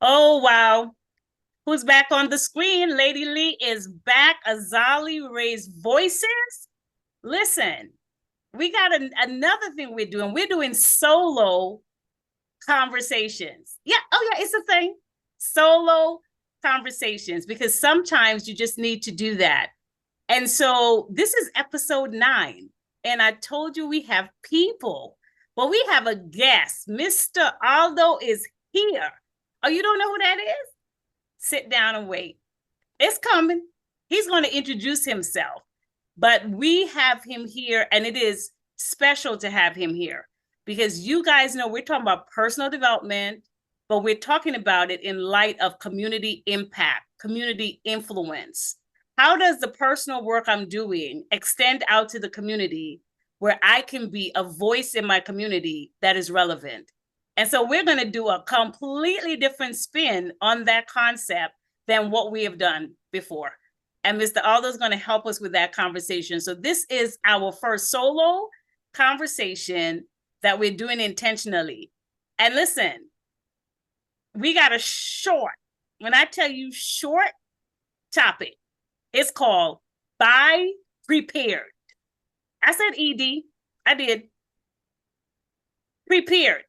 Oh, wow. Who's back on the screen? Lady Lee is back. Azali raised voices. Listen, we got another thing we're doing. We're doing solo conversations. Yeah. Oh, yeah. It's a thing. Solo conversations, because sometimes you just need to do that. And so this is episode 9. And I told you we have people. Well, we have a guest. Mr. Aldo is here. Oh, you don't know who that is? Sit down and wait. It's coming. He's going to introduce himself. But we have him here, and it is special to have him here because you guys know we're talking about personal development, but we're talking about it in light of community impact, community influence. How does the personal work I'm doing extend out to the community where I can be a voice in my community that is relevant? And so we're going to do a completely different spin on that concept than what we have done before. And Mr. Aldo is going to help us with that conversation. So this is our first solo conversation that we're doing intentionally. And listen, we got a short, when I tell you short topic, it's called Buy Prepared. I said ED. I did. Prepared.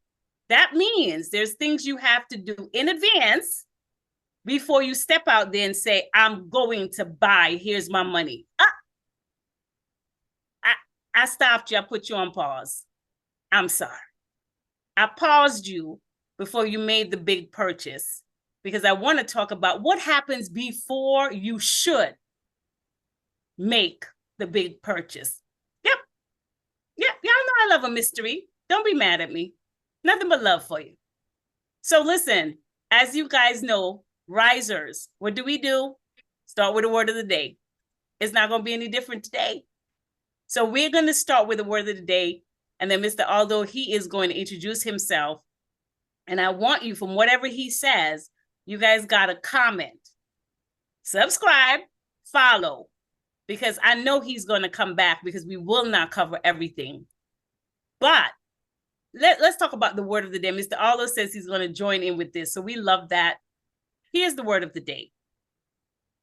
That means there's things you have to do in advance before you step out there and say, I'm going to buy, here's my money. I stopped you, I put you on pause. I'm sorry. I paused you before you made the big purchase because I want to talk about what happens before you should make the big purchase. Yep. Y'all know I love a mystery. Don't be mad at me. Nothing but love for you. So listen, as you guys know, risers, what do? Start with the word of the day. It's not going to be any different today. So we're going to start with the word of the day. And then Mr. Aldo, he is going to introduce himself. And I want you, from whatever he says, you guys got to comment, subscribe, follow, because I know he's going to come back because we will not cover everything. But let's talk about the word of the day. Mr. Aldo says he's going to join in with this. So we love that. Here's the word of the day.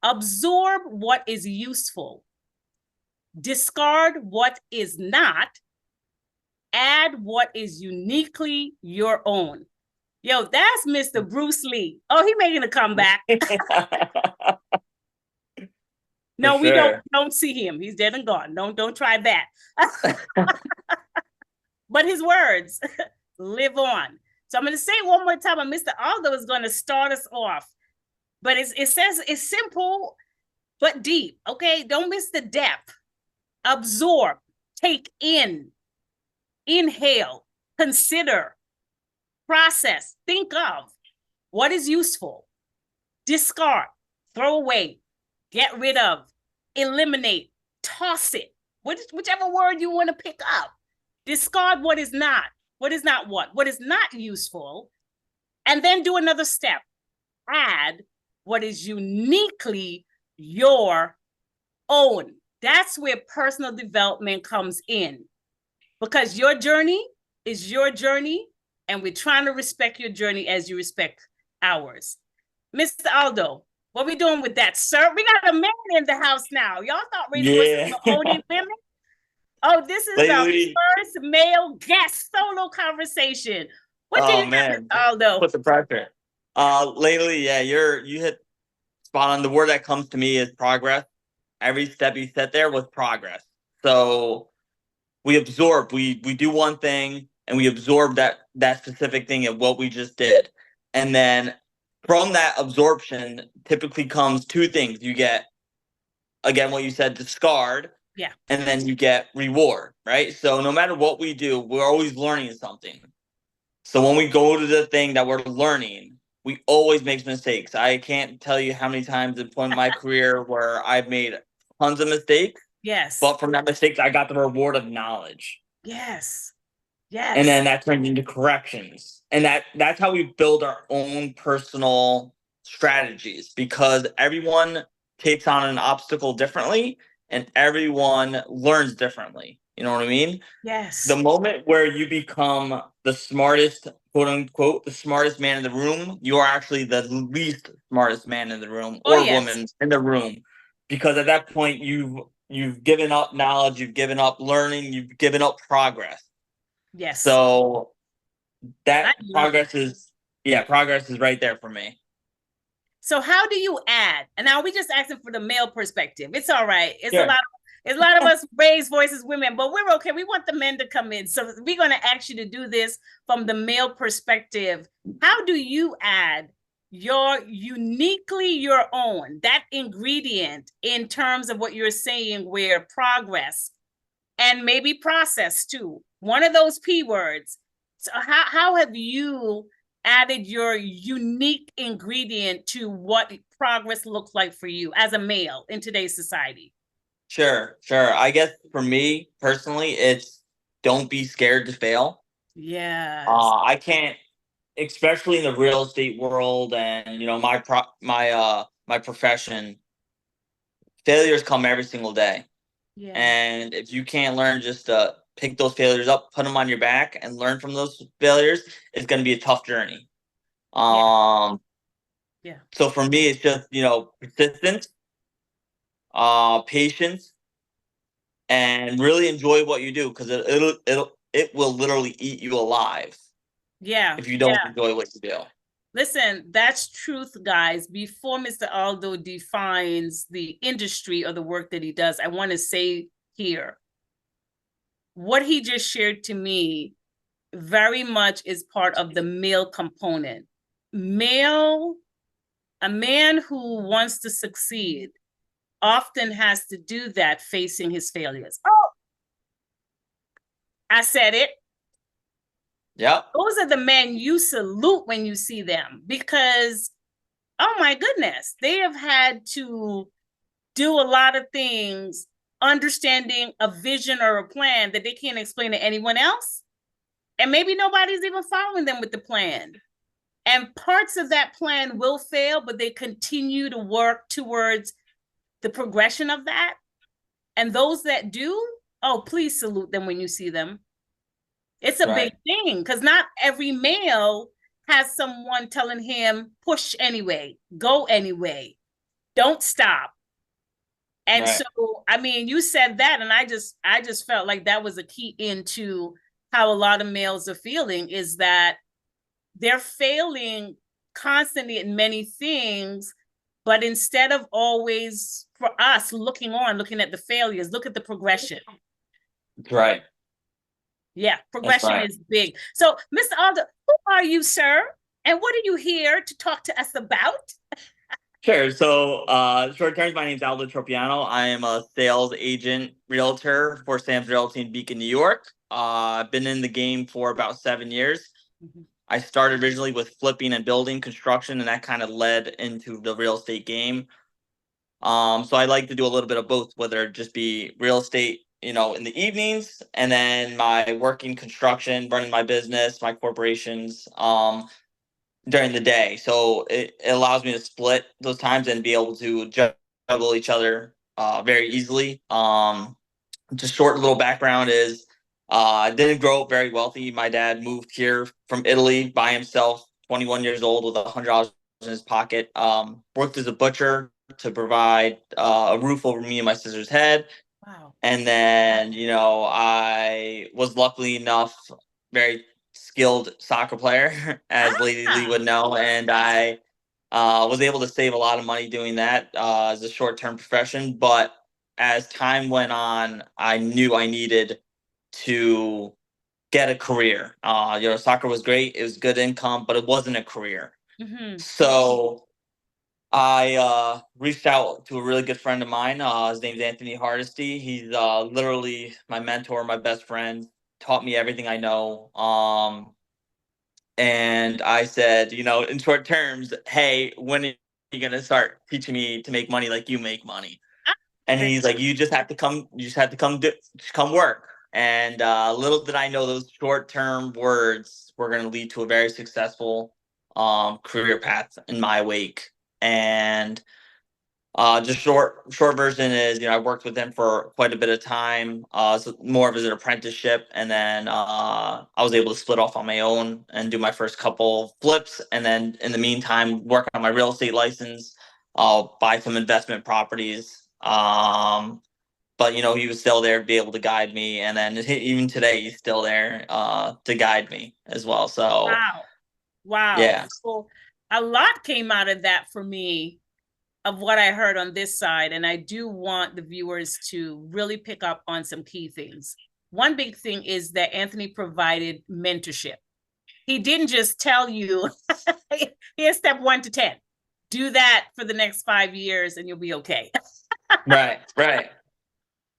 Absorb what is useful. Discard what is not. Add what is uniquely your own. Yo, that's Mr. Bruce Lee. Oh, he making a comeback. No, we don't see him. He's dead and gone. Don't try that. But his words live on. So I'm going to say it one more time, and Mr. Aldo is going to start us off. But it says it's simple, but deep, okay? Don't miss the depth. Absorb, take in, inhale, consider, process, think of what is useful, discard, throw away, get rid of, eliminate, toss it, whichever word you want to pick up. Discard what is not. What is not what? What is not useful. And then do another step. Add what is uniquely your own. That's where personal development comes in. Because your journey is your journey, and we're trying to respect your journey as you respect ours. Mr. Aldo, what are we doing with that, sir? We got a man in the house now. Y'all thought we were only women? Oh, this is our first male guest solo conversation. What do you think, Aldo? Put the pressure. Lately, yeah, you hit spot on. The word that comes to me is progress. Every step you set there was progress. So we absorb. We do one thing and we absorb that specific thing and what we just did. And then from that absorption typically comes two things. You get, again, what you said, discard. Yeah. And then you get reward, right? So no matter what we do, we're always learning something. So when we go to the thing that we're learning, we always make mistakes. I can't tell you how many times in my career where I've made tons of mistakes. Yes. But from that mistake, I got the reward of knowledge. Yes. Yes. And then that turns into corrections. And that's how we build our own personal strategies, because everyone takes on an obstacle differently and everyone learns differently. You know what I mean? The Yes. moment where you become the smartest, quote unquote, the smartest man in the room, you are actually the least smartest man in the room Oh, or yes. woman in the room, because at that point you've given up knowledge, you've given up learning, you've given up progress. Yes. So I that agree. progress is right there for me. So how do you add? And now we just asking for the male perspective. It's all right. Sure. It's a lot of us raise voices women, but we're okay. We want the men to come in. So we're going to ask you to do this from the male perspective. How do you add your uniquely your own that ingredient in terms of what you're saying, where progress and maybe process too, one of those P words. So how have you added your unique ingredient to what progress looks like for you as a male in today's society? Sure. I guess for me personally, it's don't be scared to fail. Yes. I can't, especially in the real estate world and my profession, failures come every single day. Yeah. And if you can't learn just to pick those failures up, put them on your back, and learn from those failures, it's going to be a tough journey. Yeah. Um, Yeah. so for me, it's just persistence, patience, and really enjoy what you do, because it will literally eat you alive Yeah. if you Yeah. don't enjoy what you do. Listen, that's truth, guys. Before Mr. Aldo defines the industry or the work that he does, I want to say here what he just shared to me very much is part of the male component. Male, a man who wants to succeed often has to do that facing his failures. Oh, I said it. Yep. Those are the men you salute when you see them because, oh my goodness, they have had to do a lot of things, understanding a vision or a plan that they can't explain to anyone else. And maybe nobody's even following them with the plan. And parts of that plan will fail, but they continue to work towards the progression of that. And those that do, oh, please salute them when you see them. It's a big Right. thing because not every male has someone telling him, push anyway, go anyway, don't stop. And Right. so, I mean, you said that, and I just felt like that was a key into how a lot of males are feeling is that they're failing constantly in many things, but instead of always for us looking on, looking at the failures, look at the progression. That's right. Yeah, That's progression right. is big. So, Mr. Aldo, who are you, sir? And what are you here to talk to us about? Sure. So, short terms, my name's Aldo Tropiano. I am a sales agent realtor for Sam's Realty in Beacon, New York. I've been in the game for about 7 years. Mm-hmm. I started originally with flipping and building construction, and that kind of led into the real estate game. So I like to do a little bit of both, whether it just be real estate, in the evenings, and then my working construction, running my business, my corporations, during the day. So it allows me to split those times and be able to juggle each other very easily. Just short little background is I didn't grow up very wealthy. My dad moved here from Italy by himself, 21 years old, with $100 in his pocket. Worked as a butcher to provide a roof over me and my sister's head. Wow. And then, I was luckily enough, very skilled soccer player, as Lady Lee Ah, would know. And I was able to save a lot of money doing that as a short term profession. But as time went on, I knew I needed to get a career. Soccer was great, it was good income, but it wasn't a career. mm-hmm. So I reached out to a really good friend of mine. His name's Anthony Hardesty. He's literally my mentor, my best friend. Taught me everything I know. And I said, in short terms, hey, when are you gonna start teaching me to make money like you make money? And he's like, you just have to come. You just have to come work. And little did I know those short term words were going to lead to a very successful career path in my wake. And Just short version is, I worked with him for quite a bit of time. So more of as an apprenticeship, and then I was able to split off on my own and do my first couple flips, and then in the meantime work on my real estate license. I'll buy some investment properties. But he was still there to be able to guide me, and then even today he's still there to guide me as well. So Wow. Wow. yeah, So a lot came out of that for me of what I heard on this side. And I do want the viewers to really pick up on some key things. One big thing is that Anthony provided mentorship. He didn't just tell you, here's step 1 to 10. Do that for the next 5 years and you'll be okay. right.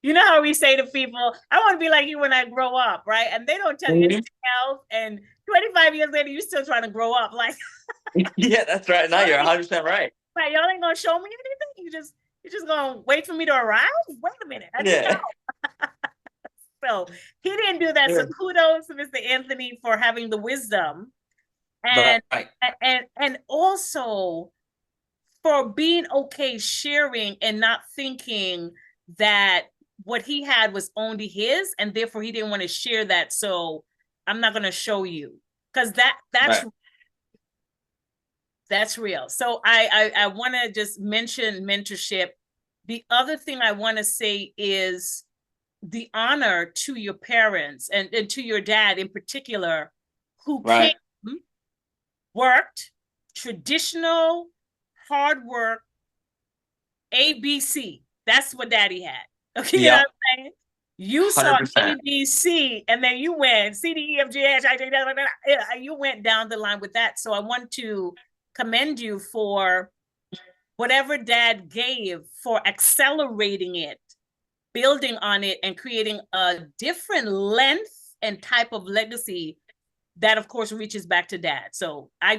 You know how we say to people, I want to be like you when I grow up, right? And they don't tell you anything else. And 25 years later, you're still trying to grow up. Like, Yeah, that's right. No, you're 100% right. Like, y'all ain't gonna show me anything. You just gonna wait for me to arrive? Wait a minute. I didn't know. So he didn't do that. So kudos to Mr. Anthony for having the wisdom and right. and also for being okay sharing and not thinking that what he had was only his and therefore he didn't want to share that. So I'm not gonna show you. Because that's real. So I want to just mention mentorship. The other thing I want to say is the honor to your parents and to your dad in particular, who came, worked, traditional, hard work, ABC. That's what daddy had. Okay, you know what I'm saying? You saw 100%. ABC and then you went C, D, E, F, G, H, I, J, you went down the line with that. So I want to commend you for whatever dad gave for accelerating it, building on it, and creating a different length and type of legacy that, of course, reaches back to dad. So I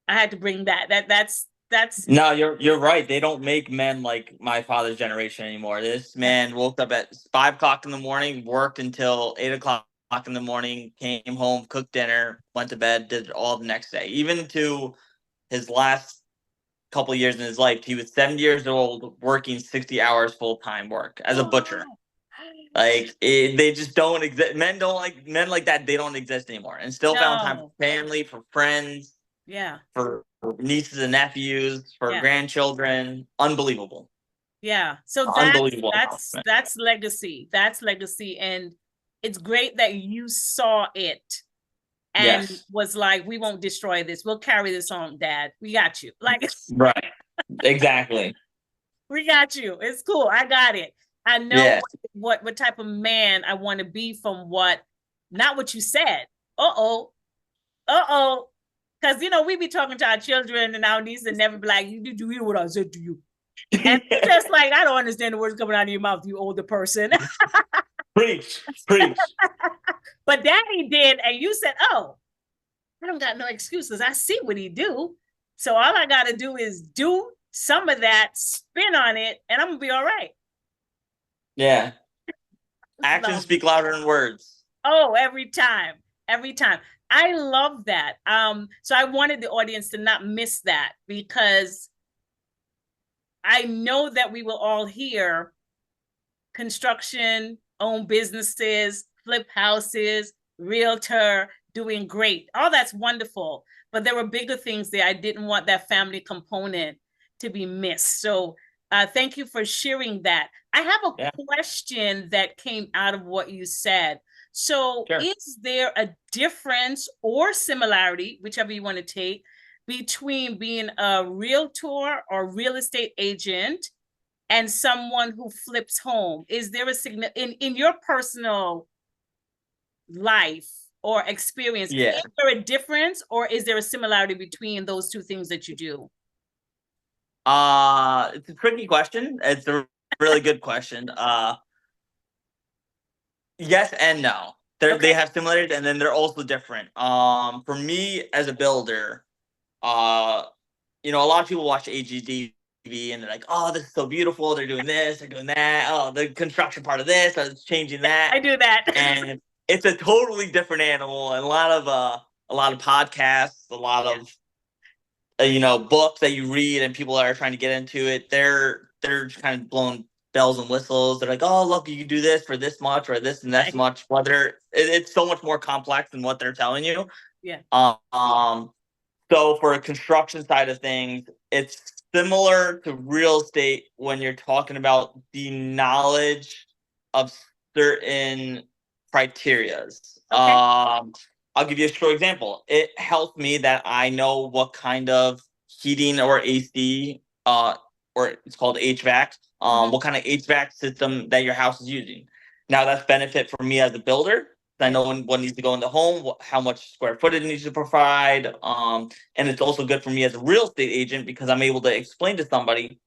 had to bring that. That's no, you're right. They don't make men like my father's generation anymore. This man woke up at 5 o'clock in the morning, worked until 8 o'clock in the morning, came home, cooked dinner, went to bed, did it all the next day. Even to his last couple of years in his life, he was 70 years old, working 60 hours full-time work as a butcher. Like they just don't exist. Men like that. They don't exist anymore. And still found time for family, for friends. Yeah. For nieces and nephews, for grandchildren. Unbelievable. Yeah. So that's legacy. That's legacy. And it's great that you saw it and was like, we won't destroy this. We'll carry this on, Dad. We got you. Like, right. Exactly. We got you. It's cool. I got it. I know what type of man I want to be from not what you said. Because, we be talking to our children and our nieces and never be like, did you hear what I said to you? And just like, I don't understand the words coming out of your mouth, you older person. Preach. But daddy did. And you said, I don't got no excuses. I see what he do. So all I got to do is do some of that, spin on it, and I'm going to be all right. Yeah. Actions speak louder than words. Oh, every time. I love that. So I wanted the audience to not miss that because I know that we will all hear construction, own businesses, flip houses, realtor, doing great. All that's wonderful. But there were bigger things there. I didn't want that family component to be missed. So thank you for sharing that. I have a question that came out of what you said. So is there a difference or similarity, whichever you want to take, between being a realtor or real estate agent and someone who flips home? Is there a in your personal life or experience, is there a difference or is there a similarity between those two things that you do? It's a tricky question. It's a really good question. Yes and no. They have similarities and then they're also different. For me as a builder, a lot of people watch AGD and they're like, oh, this is so beautiful. They're doing this, they're doing that. Oh, the construction part of this, it's changing that. I do that. And it's a totally different animal and a lot of podcasts, a lot of books that you read and people that are trying to get into it, they're kind of blowing bells and whistles. They're like, oh, look, you can do this for this much or this and this Right. much. Whether it's so much more complex than what they're telling you. Yeah. So for a construction side of things, it's similar to real estate when you're talking about the knowledge of certain criterias. Okay. I'll give you a short example. It helps me that I know what kind of heating or AC, or it's called HVAC, Mm-hmm. what kind of HVAC system that your house is using. Now that's benefit for me as a builder. I Yeah. know what needs to go in the home, how much square footage it needs to provide. And it's also good for me as a real estate agent because I'm able to explain to somebody,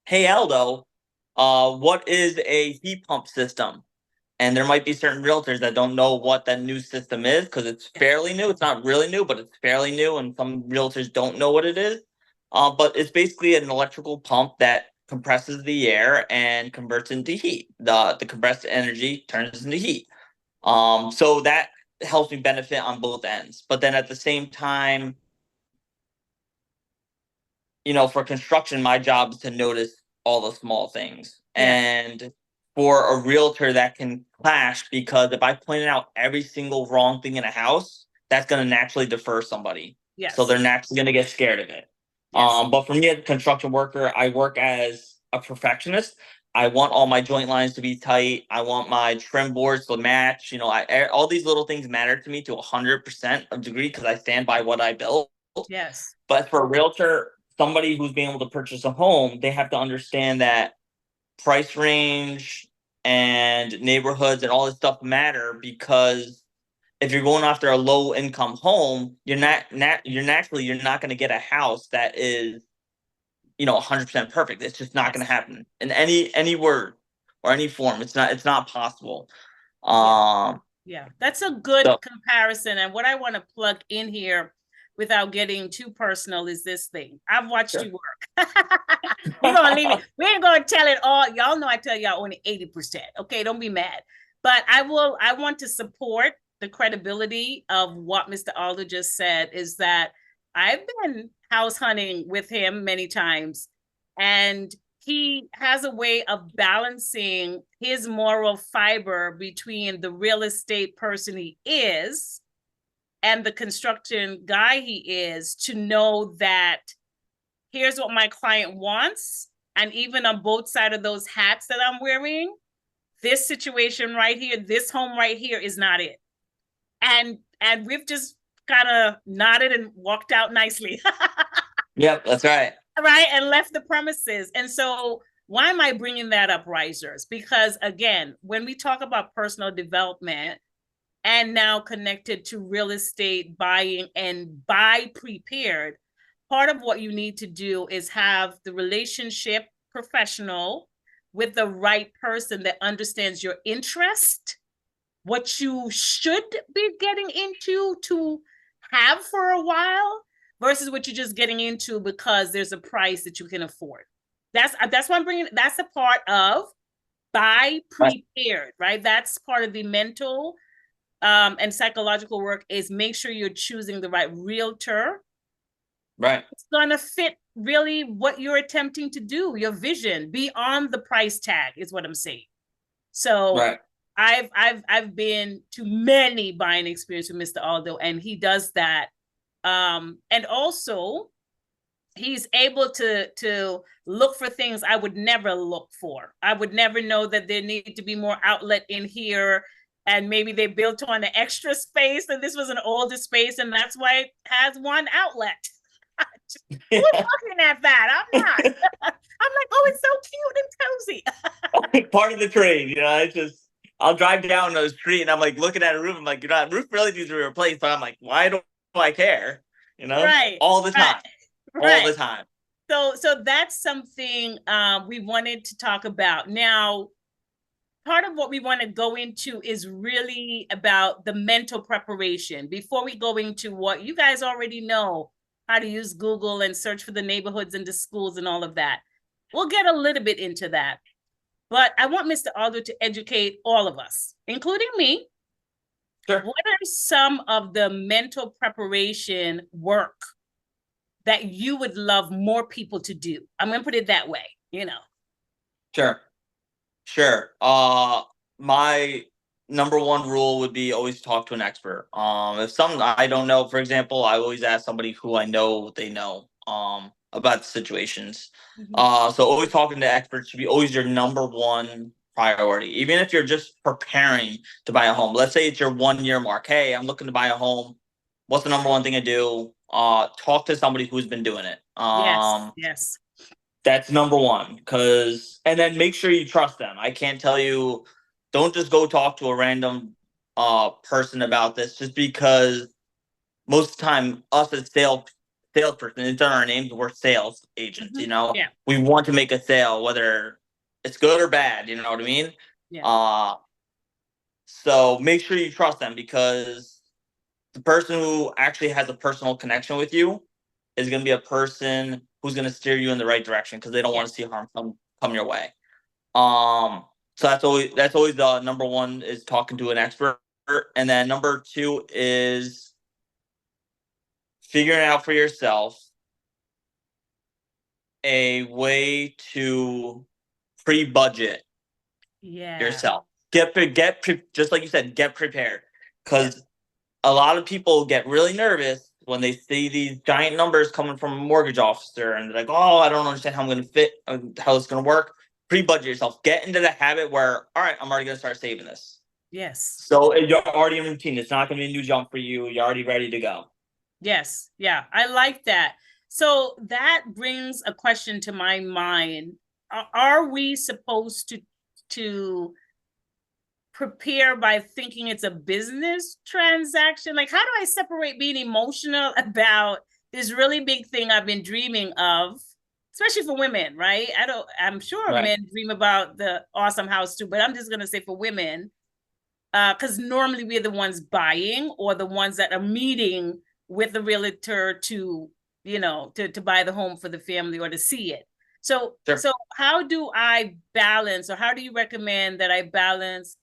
hey, Aldo, what is a heat pump system? And there might be certain realtors that don't know what that new system is because it's Yeah. fairly new. It's not really new, but it's fairly new. And some realtors don't know what it is. But it's basically an electrical pump that compresses the air and converts into heat. The compressed energy turns into heat. So that helps me benefit on both ends. But then at the same time, for construction, my job is to notice all the small things. Yeah. And for a realtor, that can clash because if I point out every single wrong thing in a house, that's going to naturally defer somebody. So Yes. they're naturally going to get scared of it. Yes. But for me as a construction worker, I work as a perfectionist. I want all my joint lines to be tight. I want my trim boards to match. All these little things matter to me to 100% of degree because I stand by what I built. Yes. But for a realtor, somebody who's being able to purchase a home, they have to understand that price range and neighborhoods and all this stuff matter because if you're going after a low income home, you're not going to get a house that is 100% perfect. It's just not going Yes. to happen in any word or any form. It's not possible. Yeah. Um, Yeah. That's a good so comparison. And what I want to plug in here without getting too personal is this thing. I've watched sure. you work. We're gonna leave it. We ain't gonna tell it all. Y'all know I tell y'all only 80%. Okay, don't be mad. But I want to support the credibility of what Mr. Aldo just said, is that I've been house hunting with him many times, and he has a way of balancing his moral fiber between the real estate person he is and the construction guy he is, to know that here's what my client wants. And even on both sides of those hats that I'm wearing, this situation right here, this home right here is not it. And we've just kind of nodded and walked out nicely. Yep, that's right. Right, and left the premises. And so why am I bringing that up, risers? Because again, when we talk about personal development and now connected to real estate buying and buy prepared, part of what you need to do is have the relationship professional with the right person that understands your interest, what you should be getting into to have for a while versus what you're just getting into because there's a price that you can afford. That's why I'm bringing. That's a part of buy Right. prepared, right? That's part of the mental and psychological work, is make sure you're choosing the right realtor. Right. It's gonna fit really what you're attempting to do, your vision beyond the price tag is what I'm saying. So Right. I've been to many buying experiences with Mr. Aldo, and he does that. And also he's able to look for things I would never look for. I would never know that there needed to be more outlet in here, and maybe they built on an extra space and this was an older space and that's why it has one outlet. Who's looking at that? I'm not. I'm like, oh, it's so cute and cozy. Part of the trade, I'll drive down the street and I'm like looking at a roof. I'm like, roof really needs to be replaced. But I'm like, why do I care? Right, All the right, time, all right. the time. So that's something we wanted to talk about. Now, part of what we want to go into is really about the mental preparation before we go into what you guys already know, how to use Google and search for the neighborhoods and the schools and all of that. We'll get a little bit into that. But I want Mr. Aldo to educate all of us, including me. Sure. What are some of the mental preparation work that you would love more people to do? I'm going to put it that way, you know. Sure. Sure. My number one rule would be always talk to an expert. If something I don't know, for example, I always ask somebody who I know they know about the situations. Mhm. So always talking to experts should be always your number one priority. Even if you're just preparing to buy a home. Let's say it's your 1 year mark. Hey, I'm looking to buy a home. What's the number one thing I do? Talk to somebody who's been doing it. Yes, yes. That's number one. And then make sure you trust them. I can't tell you, don't just go talk to a random person about this just because most of the time us as salesperson, it's on our names, we're sales agents, Mhm. you know. Yeah, We want to make a sale, whether it's good or bad, you know what I mean? yeah. Uh so make sure you trust them because the person who actually has a personal connection with you is going to be a person who's going to steer you in the right direction because they don't Yeah. want to see harm come your way. So that's always the number one is talking to an expert, and then number two is figuring out for yourself a way to pre-budget Yeah. yourself. Just like you said, get prepared Yeah. because a lot of people get really nervous when they see these giant numbers coming from a mortgage officer and they're like, oh, I don't understand how I'm going to fit, how it's going to work. Pre-budget yourself. Get into the habit where, all right, I'm already going to start saving this. Yes. So you're already in routine. It's not going to be a new jump for you. You're already ready to go. Yes. Yeah. I like that. So that brings a question to my mind. Are we supposed to prepare by thinking it's a business transaction? Like, how do I separate being emotional about this really big thing I've been dreaming of, especially for women, right? I'm sure Right. men dream about the awesome house too, but I'm just going to say for women, because normally we're the ones buying or the ones that are meeting with the realtor to, to buy the home for the family or to see it. So, Sure. so how do I balance, or how do you recommend that I balance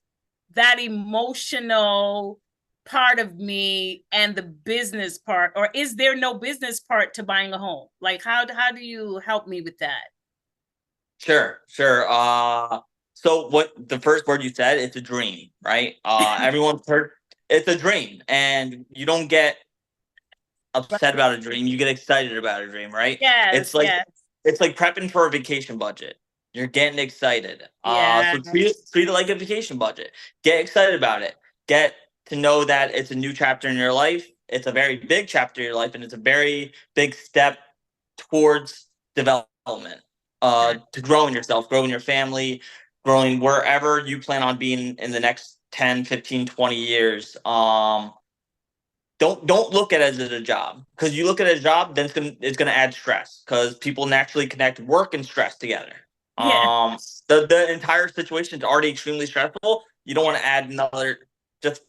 that emotional part of me and the business part? Or is there no business part to buying a home? Like, how do you help me with that? Sure. Sure. So what the first word you said, it's a dream, right? Everyone's heard it's a dream, and you don't get upset about a dream, you get excited about a dream, right? Yes, It's like yes. it's like prepping for a vacation budget. You're getting excited. Yeah. So treat it like a vacation budget. Get excited about it. Get to know that it's a new chapter in your life. It's a very big chapter in your life, and it's a very big step towards development. To growing yourself, growing your family, growing wherever you plan on being in the next 10, 15, 20 years. Don't look at it as a job, because you look at it as a job, then it's gonna add stress because people naturally connect work and stress together. Yeah. Um, the entire situation is already extremely stressful. You don't want to add another just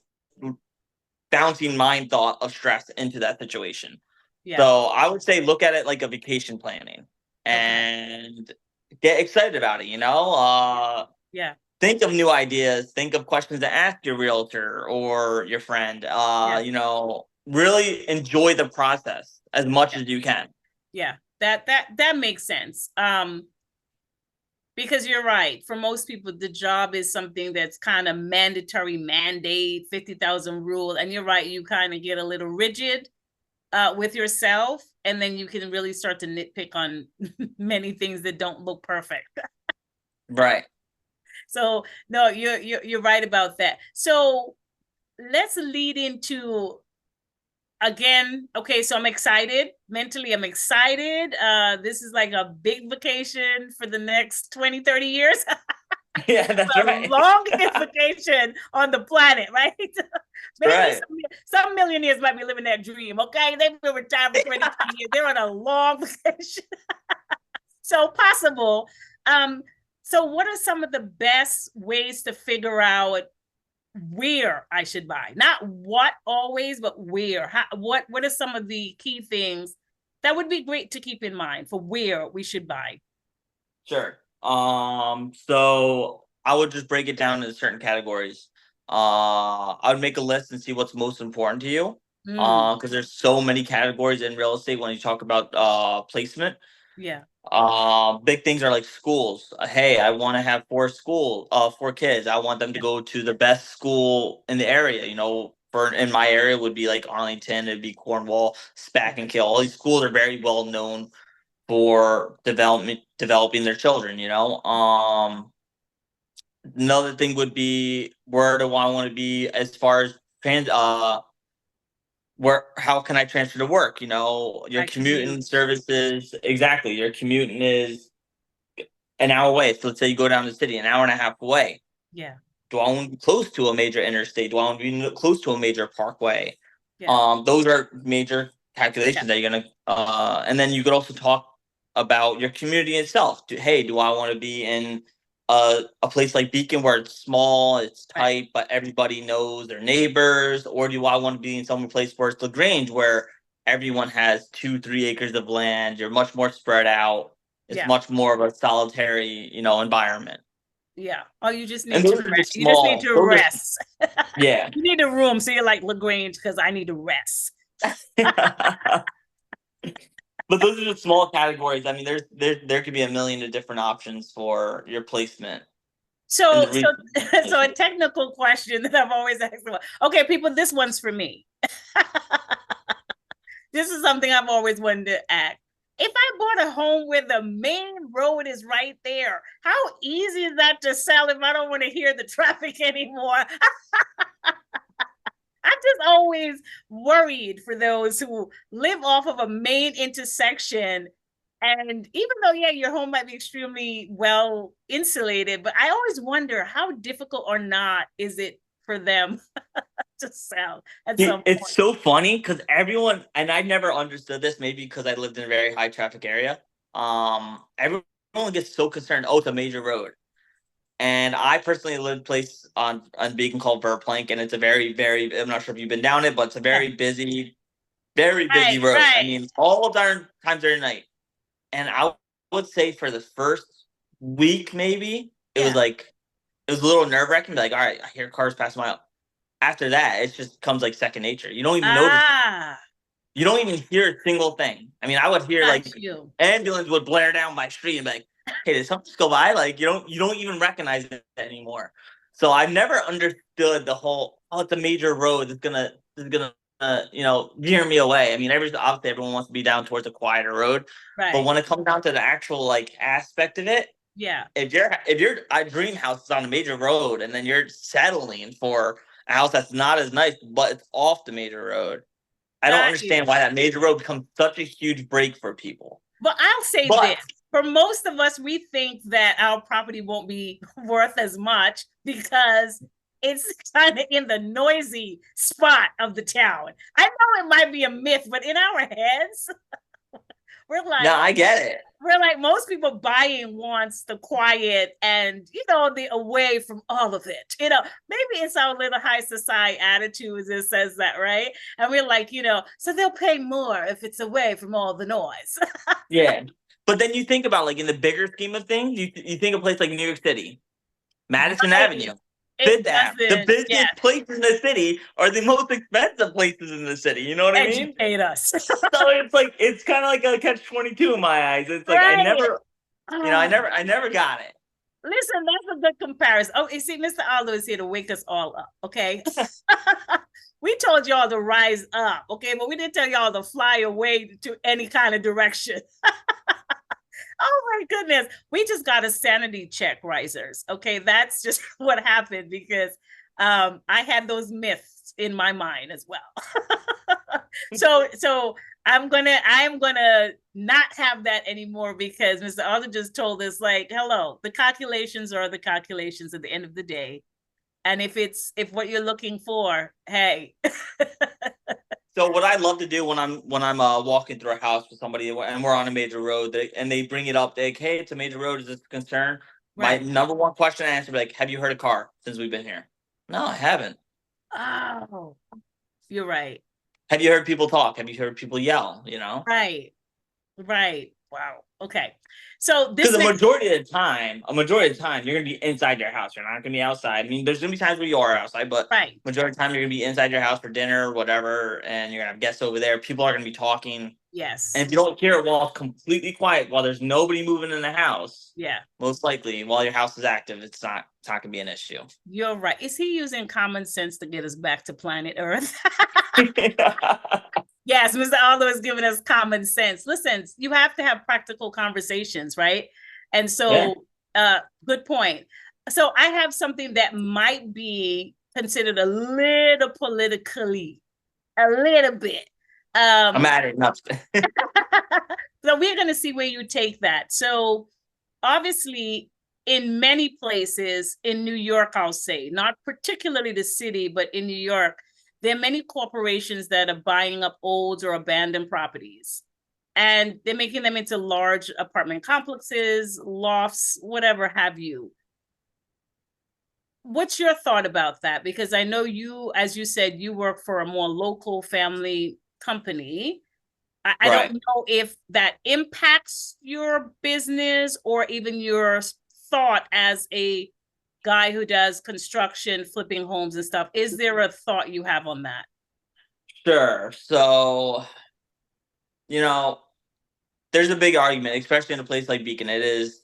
bouncing mind thought of stress into that situation. Yeah. So I would say look at it like a vacation planning Okay. and get excited about it. Yeah. Think of new ideas, think of questions to ask your realtor or your friend. Yeah. Really enjoy the process as much Yeah. as you can. Yeah. That makes sense. Because you're right. For most people, the job is something that's kind of mandatory, mandate, 50,000 rule. And you're right, you kind of get a little rigid with yourself, and then you can really start to nitpick on many things that don't look perfect. Right. So no, you're right about that. So let's lead into, again, okay, so I'm excited. Mentally, I'm excited. This is like a big vacation for the next 20, 30 years. Yeah, that's The right. longest vacation on the planet, right? Maybe Right. some millionaires might be living that dream, okay? They've been retired for 20, 30 years. They're on a long vacation. So possible. Um, so what are some of the best ways to figure out where I should buy? Not what always, but where. What are some of the key things that would be great to keep in mind for where we should buy? Sure. So I would just break it down into certain categories. I would make a list and see what's most important to you. Mm, because there's so many categories in real estate when you talk about placement. yeah. Big things are like schools. Hey, I want to have four kids. I want them to Yeah. go to the best school in the area. You know, for in my area would be like Arlington, it'd be Cornwall, Spack Yeah. and Kill. All these schools are very well known for developing their children. You know, another thing would be where do I want to be as far as trans where how can I transfer to work? You know, your I commuting commute. services exactly. Your commuting is an hour away. So let's say you go down to the city, an hour and a half away. Yeah. Do I want to be close to a major interstate? Do I want to be close to a major parkway? Yeah. Those are major Yeah. calculations that you're gonna. And then you could also talk about your community itself. Hey, do I want to be in a place like Beacon where it's small, it's Right. tight, but everybody knows their neighbors, or do I want to be in some place where it's Lagrange where everyone has 2, 3 acres of land? You're much more spread out. It's Yeah. much more of a solitary, environment. Yeah. Oh, you just And need to those are rest. just You just need small. to Those are rest. yeah. You need a room. So you're like LaGrange because I need to rest. But those are just small categories. I mean, there could be a million of different options for your placement. And So, the so, re- so a technical question that I've always asked. Okay, people, this one's for me. This is something I've always wanted to ask. If I bought a home where the main road is right there, how easy is that to sell if I don't want to hear the traffic anymore? I'm just always worried for those who live off of a main intersection. And even though, yeah, your home might be extremely well insulated, but I always wonder how difficult or not is it for them to sell at some it's point. so funny because everyone and I never understood this. Maybe because I lived in a very high traffic area. Everyone gets so concerned. Oh, it's a major road. And I personally live in a place on Beacon called Verplank, and it's a very, very. I'm not sure if you've been down it, but it's a Yeah. very busy Right, road. I right. mean, all darn times during the night. And I would say for the first week, maybe Yeah. it was a little nerve wracking. Like, all right, I hear cars passing by. After that, it just comes like second nature. You don't even notice it. Ah, You don't even hear a single thing. I mean, I would hear got like you. ambulance would blare down my street and be like, "Hey, did something just go by?" Like you don't even recognize it anymore. So I never understood the whole. Oh, it's a major road. It's gonna veer me away. I mean, obviously everyone wants to be down towards a quieter road, but Right. when it comes down to the actual like aspect of it, Yeah. if your dream house is on a major road and then you're settling for a house that's not as nice, but it's off the major road, I don't Got understand you. why that major road becomes such a huge break for people. But I'll say this. But For most of us, we think that our property won't be worth as much because it's kind of in the noisy spot of the town. I know it might be a myth, but in our heads, we're no, like, I get it. most people buying wants the quiet and the away from all of it. Maybe it's our little high society attitude that says that, right? And we're like, so they'll pay more if it's away from all the noise. Yeah. But then you think about like in the bigger scheme of things, you think of a place like New York City, Madison Right. Avenue, It Fifth Ave. The doesn't, busiest places in the city are the most expensive places in the city. You know what I mean? educate us. So it's kind of like a catch 22 in my eyes. It's like Right. Oh, I never got it. listen, that's a good comparison. Oh, you see, Mr. Aldo is here to wake us all up, okay? We told y'all to rise up, okay? But we didn't tell y'all to fly away to any kind of direction. Oh my goodness. We just got a sanity check, risers. Okay. That's just what happened because I had those myths in my mind as well. So I'm gonna not have that anymore because Mr. Arthur just told us, like, hello, the calculations are the calculations at the end of the day. And if what you're looking for, hey. So what I love to do when I'm walking through a house with somebody and we're on a major road and they bring it up, like, hey, it's a major road, is this a concern? My Right. number one question I answer be like, have you heard a car since we've been here? No, I haven't. Oh, you're right. Have you heard people talk? Have you heard people yell? You know? Right. Right. Wow. Okay. So this Because next, a majority of the time, you're gonna be inside your house. You're not gonna be outside. I mean, there's gonna be times where you are outside, but right. majority of the time, you're gonna be inside your house for dinner or whatever, and you're gonna have guests over there. People are gonna be talking, and Yes. if you don't hear it while it's completely quiet, while there's nobody moving in the house, Yeah. most likely while your house is active, it's not gonna be an issue. You're right. Is he using common sense to get us back to planet Earth? Yes, Mr. Aldo is giving us common sense. Listen, you have to have practical conversations, right? And Yeah. so, good point. So I have something that might be considered a little politically, a little bit. I'm Um, at it enough. so we're going to see where you take that. So obviously, in many places in New York, I'll say, not particularly the city, but in New York, there are many corporations that are buying up old or abandoned properties. And they're making them into large apartment complexes, lofts, whatever have you. What's your thought about that? Because I know you, as you said, you work for a more local family company. I don't Right. know if that impacts your business or even your thought as a guy who does construction, flipping homes and stuff. Is there a thought you have on that? Sure. So, you know, there's a big argument, especially in a place like Beacon. It is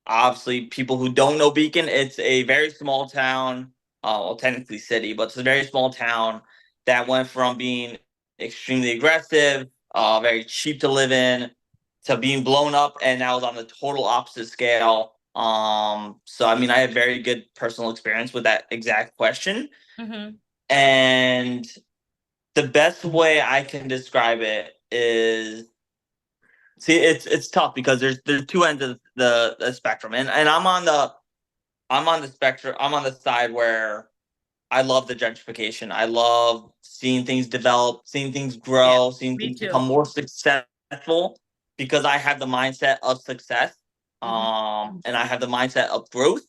obviously people who don't know Beacon. It's a very small town, well, technically city, but it's a very small town that went from being extremely aggressive, very cheap to live in, to being blown up, and now it's on the total opposite scale. So I mean, I have very good personal experience with that exact question, Mm-hmm. and the best way I can describe it is, see, it's tough because there's two ends of the spectrum, and I'm on the spectrum. I'm on the side where I love the gentrification. I love seeing things develop, seeing things Yeah, grow, seeing me things too. become more successful because I have the mindset of success, Mm-hmm. and I have the mindset of growth.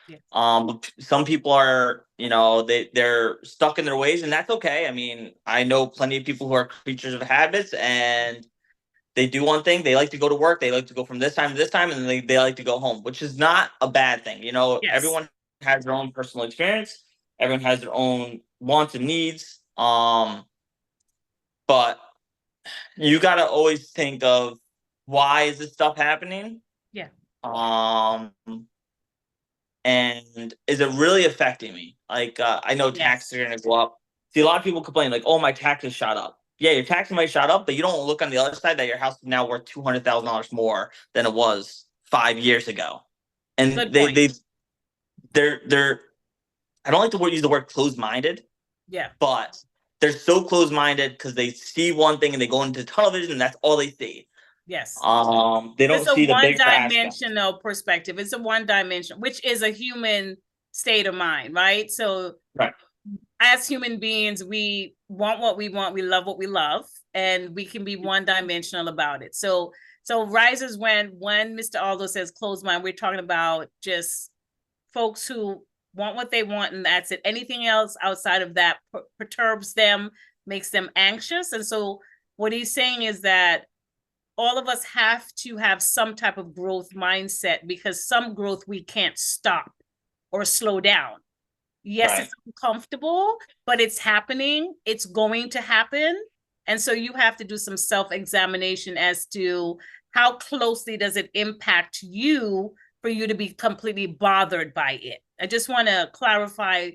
Yeah. But some people are, they're stuck in their ways, and that's okay. I mean, I know plenty of people who are creatures of habits, and they do one thing. They like to go to work. They like to go from this time to this time, and they like to go home, which is not a bad thing. Yes. Everyone has their own personal experience. Everyone has their own wants and needs. But you got to always think of, why is this stuff happening? Yeah. Um, and is it really affecting me? Like, I know taxes Yes. are going to go up. See, a lot of people complain, like, oh, my taxes shot up. Yeah, your taxes might shot up, but you don't look on the other side that your house is now worth $200,000 more than it was 5 years ago. And Good point. they're I don't like to use the word closed minded, Yeah. but they're so closed minded because they see one thing and they go into television and that's all they see. Yes. They It's don't a see the bigger aspect. one-dimensional perspective. It's a one dimension, which is a human state of mind, right? So Right. as human beings, we want what we want, we love what we love, and we can be one-dimensional about it. So rises when Mr. Aldo says closed mind, we're talking about just folks who want what they want and that's it. Anything else outside of that perturbs them, makes them anxious. And so what he's saying is that all of us have to have some type of growth mindset because some growth we can't stop or slow down. Yes, Right. it's uncomfortable, but it's happening. It's going to happen. And so you have to do some self-examination as to how closely does it impact you for you to be completely bothered by it. I just want to clarify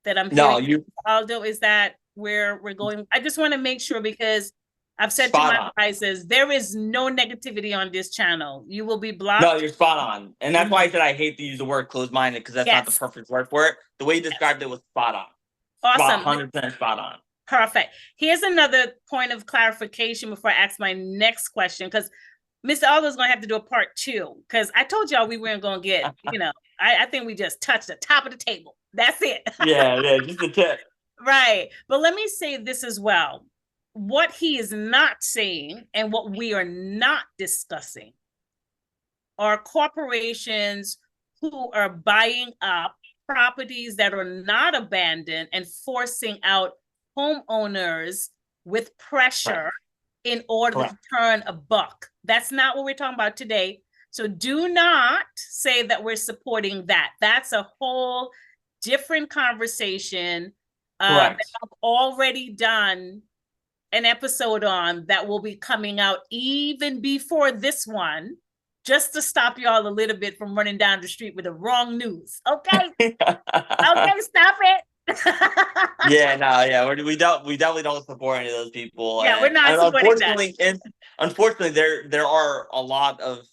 that I'm No, hearing, you Aldo, is that where we're going? I just want to make sure because I've said to spot my on. advisors, there is no negativity on this channel. You will be No, blocked. you're spot on. And that's why I said I hate to use the word closed minded, because that's not the Yes. perfect word for it. The way you Yes. described it was spot on. Awesome. 100% spot on. Perfect. Here's another point of clarification before I ask my next question, because Mr. Aldo is going to have to do a part two, because I told y'all we weren't going to get, I think we just touched the top of the table. That's it. Yeah, just a tip. Right. But let me say this as well. What he is not saying and what we are not discussing are corporations who are buying up properties that are not abandoned and forcing out homeowners with Right. pressure in order Correct. to turn a buck. That's not what we're talking about today. So do not say that we're supporting that. That's a whole different conversation that Correct. I've already done an episode on that will be coming out even before this one, just to stop y'all a little bit from running down the street with the wrong news. Okay? Okay, stop it. Yeah, no, yeah, we definitely don't support any of those people, Yeah, we're and not supporting that. unfortunately, there are a lot of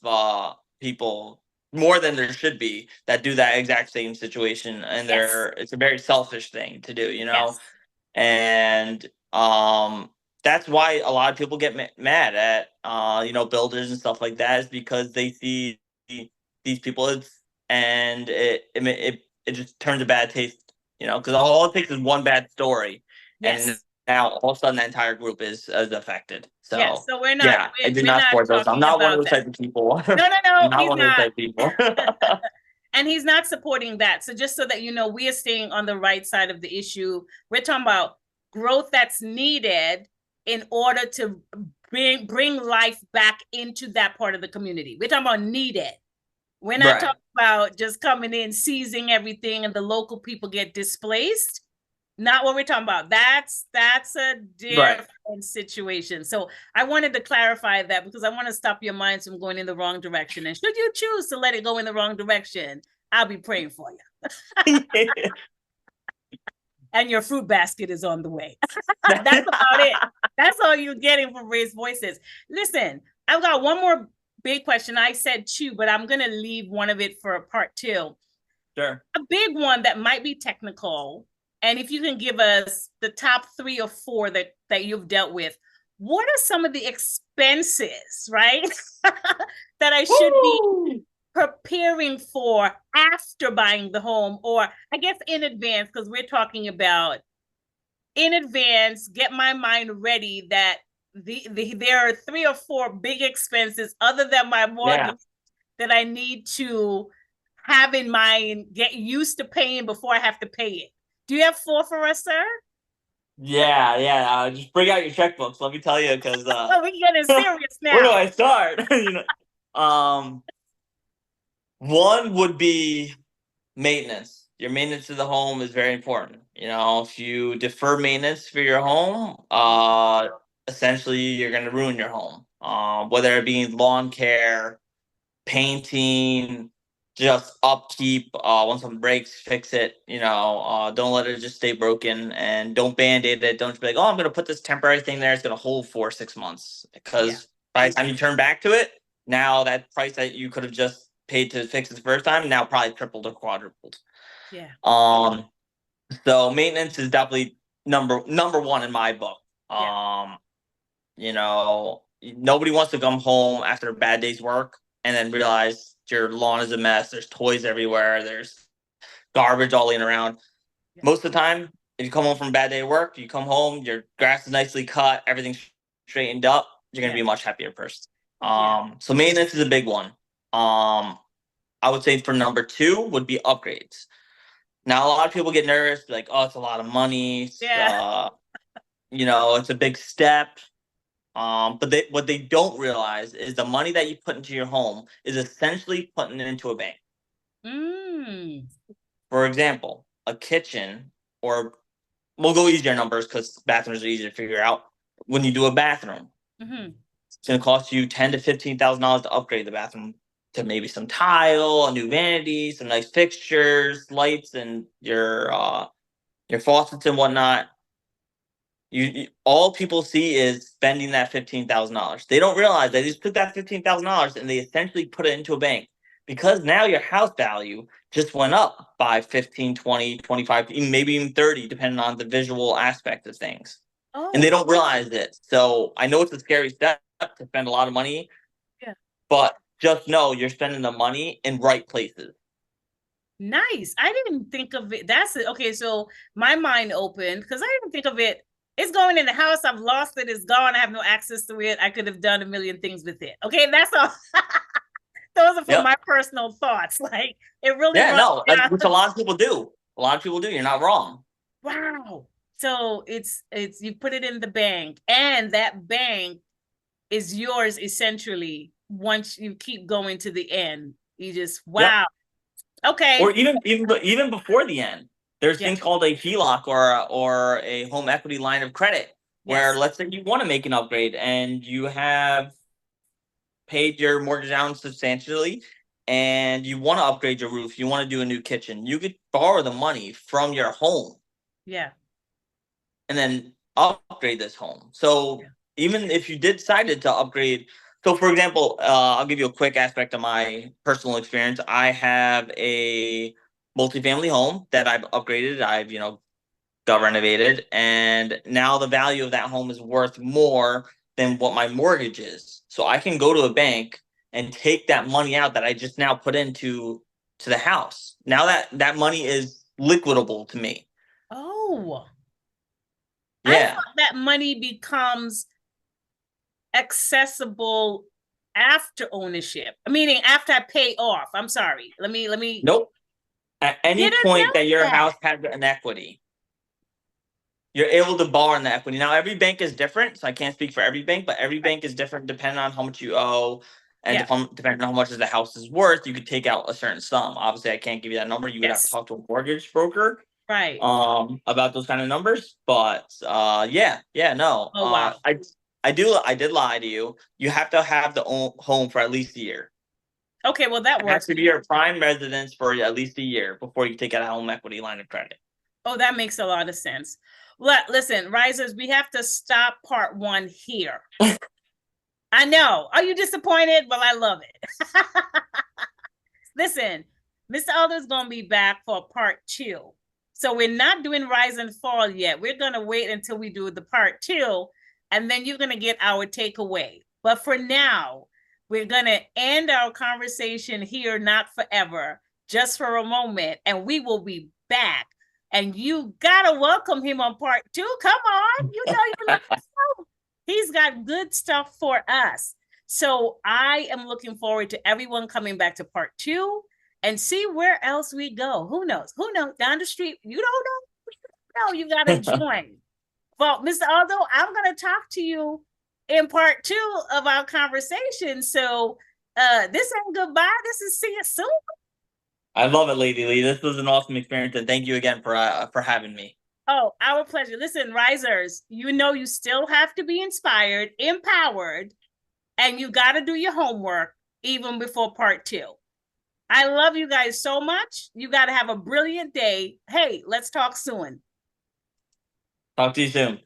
people, more than there should be, that do that exact same situation, and Yes. it's a very selfish thing to do, Yes. and that's why a lot of people get mad at builders and stuff like that, is because they see these people, and it just turns a bad taste, because all it takes is one bad story, and Yes. now all of a sudden the entire group is affected. Yes. So So we're not yeah, I do we're not not support those. I'm talking not one of about those that. type of people. No, no, I'm no, not he's one of those not. type of people. And he's not supporting that. So just so that you know, we are staying on the right side of the issue. We're talking about growth that's needed in order to bring life back into that part of the community. We're talking about needed. We're not Right. talking about just coming in, seizing everything, and the local people get displaced. Not what we're talking about. That's a Right. different situation. So I wanted to clarify that because I want to stop your minds from going in the wrong direction. And should you choose to let it go in the wrong direction, I'll be praying for you. And your fruit basket is on the way. That's about it. That's all you're getting from Raised Voices. Listen, I've got one more big question. I said two, but I'm going to leave one of it for part two. Sure. A big one that might be technical. And if you can give us the top 3 or 4 that you've dealt with, what are some of the expenses, right? That I should be preparing for after buying the home, or I guess in advance, because we're talking about in advance, get my mind ready that there are 3 or 4 big expenses other than my mortgage that I need to have in mind, get used to paying before I have to pay it. Do you have 4 for us, sir? Yeah. Just bring out your checkbooks. Let me tell you, because Oh, we're getting serious where do now. I start? One would be maintenance. Your maintenance of the home is very important. If you defer maintenance for your home, essentially you're going to ruin your home. Whether it be lawn care, painting, just upkeep. When something breaks, fix it. Don't let it just stay broken, and don't band-aid it. Don't just be like, oh, I'm gonna put this temporary thing there. It's gonna hold for 6 months, because by the time you turn back to it, now that price that you could have just paid to fix it the first time now probably tripled or quadrupled. Yeah. So maintenance is definitely number one in my book. Yeah. Nobody wants to come home after a bad day's work and then realize your lawn is a mess. There's toys everywhere. There's garbage all in around. Yeah. Most of the time, if you come home from a bad day of work, you come home, your grass is nicely cut, everything's straightened up, you're going to be a much happier person. So maintenance is a big one. I would say for number 2 would be upgrades. Now, a lot of people get nervous, like, oh, it's a lot of money. It's a big step. But what they don't realize is the money that you put into your home is essentially putting it into a bank. For example, a kitchen, or we'll go easier numbers because bathrooms are easier to figure out. When you do a bathroom, it's going to cost you $10,000 to $15,000 to upgrade the bathroom to maybe some tile, a new vanity, some nice fixtures, lights, and your faucets and whatnot. You all people see is spending that $15,000. They don't realize they just took that $15,000 and they essentially put it into a bank, because now your house value just went up by 15, 20, 25, maybe even 30, depending on the visual aspect of things. And they don't realize it. So I know it's a scary step to spend a lot of money, but just know you're spending the money in right places. Nice. I didn't think of it. That's it. Okay, so my mind opened because I didn't think of it. It's going in the house. I've lost it. It's gone. I have no access to it. I could have done a million things with it. Okay, that's all. Those are for my personal thoughts. Like, it really. Which a lot of people do. A lot of people do. You're not wrong. Wow. So it's you put it in the bank, and that bank is yours essentially once you keep going to the end. You just, Yep. wow. Okay. Or even before the end, there's Yeah. things called a HELOC or a home equity line of credit, where Yes. let's say you want to make an upgrade and you have paid your mortgage down substantially and you want to upgrade your roof, you want to do a new kitchen, you could borrow the money from your home Yeah. and then upgrade this home. So Yeah. even if you did decided to upgrade, so for example, I'll give you a quick aspect of my personal experience. I have a multifamily home that I've upgraded. I've got renovated, and now the value of that home is worth more than what my mortgage is. So I can go to a bank and take that money out that I just now put into the house. Now that money is liquidable to me. Oh, I Yeah. thought that money becomes accessible after ownership, meaning after I pay off. I'm sorry. Let me Nope. At any didn't point know that your that. house has an equity, you're able to borrow on the equity. Now, every bank is different, so I can't speak for every bank, but every Right. bank is different depending on how much you owe and Yeah. depending on how much the house is worth. You could take out a certain sum. Obviously, I can't give you that number. You would have to Yes. talk to a mortgage broker Right. about those kind of numbers. But yeah, no. Oh wow. I did lie to you. You have to have the home for at least a year. Okay, well that It has works. to be your prime residence for at least a year before you take out a home equity line of credit. Oh, that makes a lot of sense. Listen, risers, we have to stop part one here. I know. Are you disappointed? Well, I love it. Listen, Mr. Aldo is going to be back for part two. So we're not doing rise and fall yet. We're going to wait until we do the part two, and then you're going to get our takeaway. But for now, we're going to end our conversation here, not forever, just for a moment, and we will be back. And you got to welcome him on part two. Come on. You know you love him. He's got good stuff for us. So I am looking forward to everyone coming back to part two and see where else we go. Who knows? Who knows? Down the street, you don't know. No, you got to join. Well, Mr. Aldo, I'm going to talk to you in part two of our conversation. So this ain't goodbye. This is see you soon. I love it, Lady Lee. This was an awesome experience, and thank you again for having me. Oh, our pleasure. Listen, risers, you know you still have to be inspired, empowered, and you got to do your homework even before part two. I love you guys so much. You got to have a brilliant day. Hey, let's talk soon. Talk to you soon.